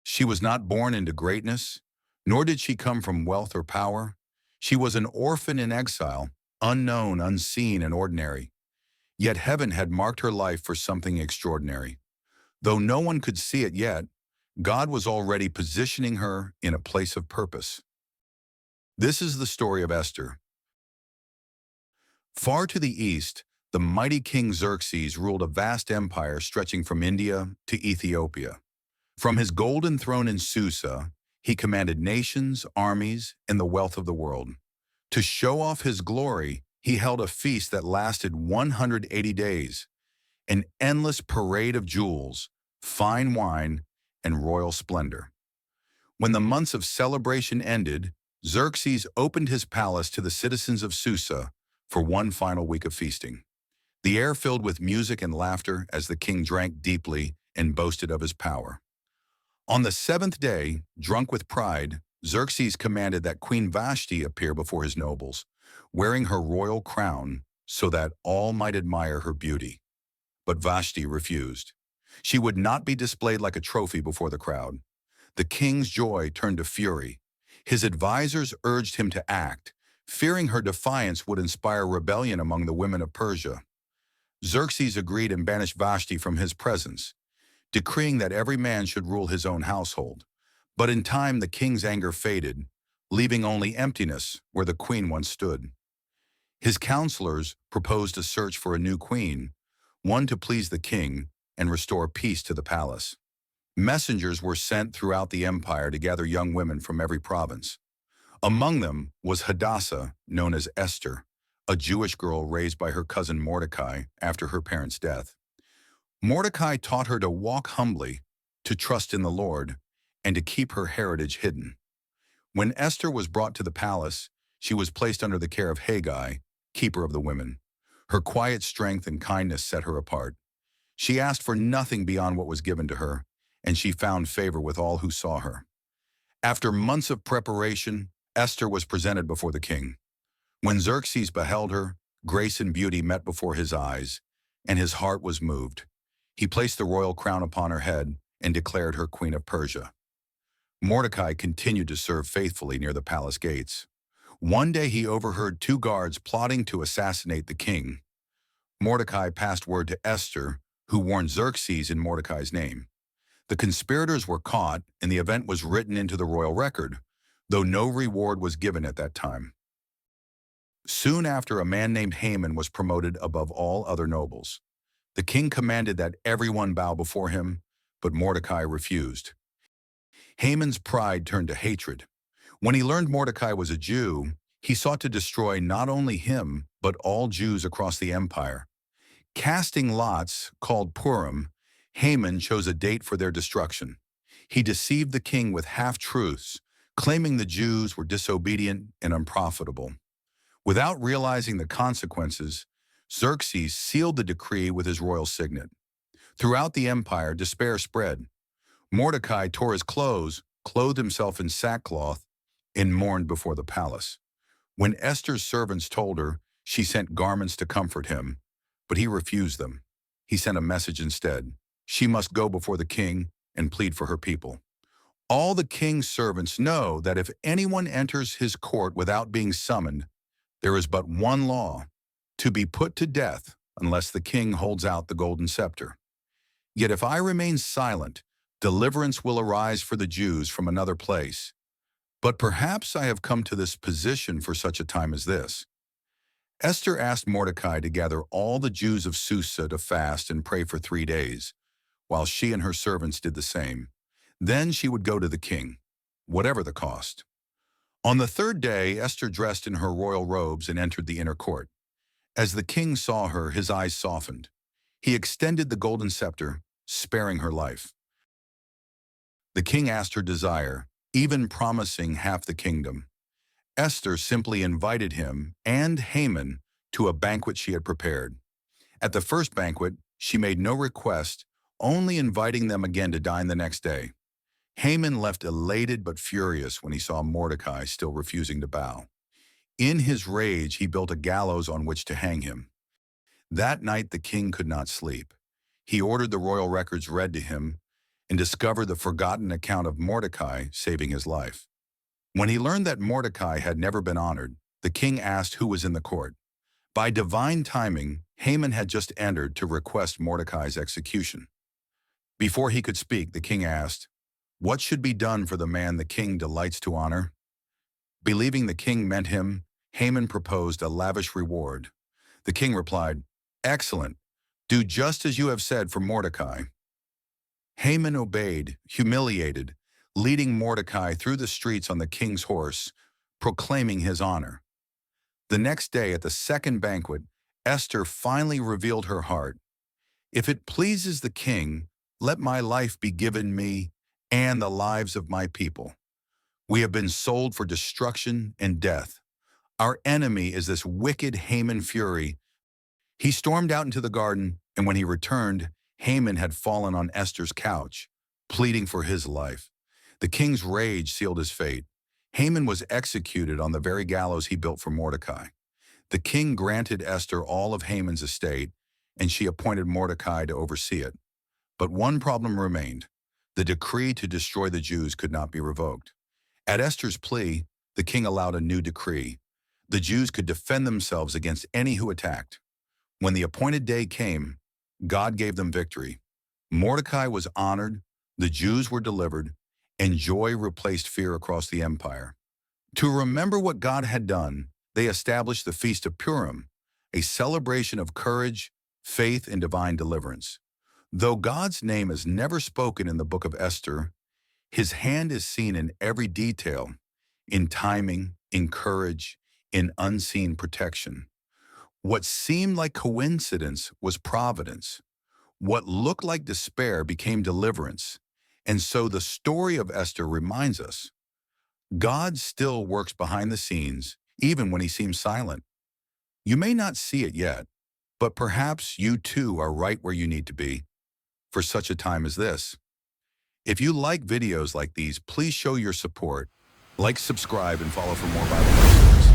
She was not born into greatness, nor did she come from wealth or power. She was an orphan in exile, unknown, unseen, and ordinary. Yet heaven had marked her life for something extraordinary. Though no one could see it yet, God was already positioning her in a place of purpose. This is the story of Esther. Far to the east, the mighty King Xerxes ruled a vast empire stretching from India to Ethiopia. From his golden throne in Susa, he commanded nations, armies, and the wealth of the world. To show off his glory, he held a feast that lasted 180 days, an endless parade of jewels, fine wine, and royal splendor. When the months of celebration ended, Xerxes opened his palace to the citizens of Susa for one final week of feasting. The air filled with music and laughter as the king drank deeply and boasted of his power. On the seventh day, drunk with pride, Xerxes commanded that Queen Vashti appear before his nobles, wearing her royal crown so that all might admire her beauty. But Vashti refused. She would not be displayed like a trophy before the crowd. The king's joy turned to fury. His advisors urged him to act, fearing her defiance would inspire rebellion among the women of Persia. Xerxes agreed and banished Vashti from his presence, decreeing that every man should rule his own household. But in time the king's anger faded, leaving only emptiness where the queen once stood. His counselors proposed a search for a new queen, one to please the king and restore peace to the palace. Messengers were sent throughout the empire to gather young women from every province. Among them was Hadassah, known as Esther, a Jewish girl raised by her cousin Mordecai after her parents' death. Mordecai taught her to walk humbly, to trust in the Lord, and to keep her heritage hidden. When Esther was brought to the palace, she was placed under the care of Haggai, keeper of the women. Her quiet strength and kindness set her apart. She asked for nothing beyond what was given to her, and she found favor with all who saw her. After months of preparation, Esther was presented before the king. When Xerxes beheld her, grace and beauty met before his eyes, and his heart was moved. He placed the royal crown upon her head and declared her queen of Persia. Mordecai continued to serve faithfully near the palace gates. One day he overheard two guards plotting to assassinate the king. Mordecai passed word to Esther, who warned Xerxes in Mordecai's name. The conspirators were caught, and the event was written into the royal record, though no reward was given at that time. Soon after, a man named Haman was promoted above all other nobles. The king commanded that everyone bow before him, but Mordecai refused. Haman's pride turned to hatred. When he learned Mordecai was a Jew, he sought to destroy not only him, but all Jews across the empire. Casting lots, called Purim, Haman chose a date for their destruction. He deceived the king with half-truths, claiming the Jews were disobedient and unprofitable. Without realizing the consequences, Xerxes sealed the decree with his royal signet. Throughout the empire, despair spread. Mordecai tore his clothes, clothed himself in sackcloth, and mourned before the palace. When Esther's servants told her, she sent garments to comfort him, but he refused them. He sent a message instead. She must go before the king and plead for her people. All the king's servants know that if anyone enters his court without being summoned, there is but one law: to be put to death unless the king holds out the golden scepter. Yet if I remain silent, deliverance will arise for the Jews from another place. But perhaps I have come to this position for such a time as this. Esther asked Mordecai to gather all the Jews of Susa to fast and pray for 3 days, while she and her servants did the same. Then she would go to the king, whatever the cost. On the third day, Esther dressed in her royal robes and entered the inner court. As the king saw her, his eyes softened. He extended the golden scepter, sparing her life. The king asked her desire, even promising half the kingdom. Esther simply invited him and Haman to a banquet she had prepared. At the first banquet, she made no request, only inviting them again to dine the next day. Haman left elated but furious when he saw Mordecai still refusing to bow. In his rage, he built a gallows on which to hang him. That night, the king could not sleep. He ordered the royal records read to him, and discovered the forgotten account of Mordecai saving his life. When he learned that Mordecai had never been honored, the king asked who was in the court. By divine timing, Haman had just entered to request Mordecai's execution. Before he could speak, the king asked, "What should be done for the man the king delights to honor?" Believing the king meant him, Haman proposed a lavish reward. The king replied, "Excellent. Do just as you have said for Mordecai." Haman obeyed, humiliated, leading Mordecai through the streets on the king's horse, proclaiming his honor. The next day at the second banquet, Esther finally revealed her heart. "If it pleases the king, let my life be given me and the lives of my people. We have been sold for destruction and death. Our enemy is this wicked Haman fury." He stormed out into the garden, and when he returned, Haman had fallen on Esther's couch, pleading for his life. The king's rage sealed his fate. Haman was executed on the very gallows he built for Mordecai. The king granted Esther all of Haman's estate, and she appointed Mordecai to oversee it. But one problem remained. The decree to destroy the Jews could not be revoked. At Esther's plea, the king allowed a new decree. The Jews could defend themselves against any who attacked. When the appointed day came, God gave them victory. Mordecai was honored, the Jews were delivered, and joy replaced fear across the empire. To remember what God had done, they established the Feast of Purim, a celebration of courage, faith, and divine deliverance. Though God's name is never spoken in the book of Esther, his hand is seen in every detail, in timing, in courage, in unseen protection. What seemed like coincidence was providence. What looked like despair became deliverance. And so the story of Esther reminds us, God still works behind the scenes, even when he seems silent. You may not see it yet, but perhaps you too are right where you need to be for such a time as this. If you like videos like these, please show your support. Like, subscribe, and follow for more Bible stories.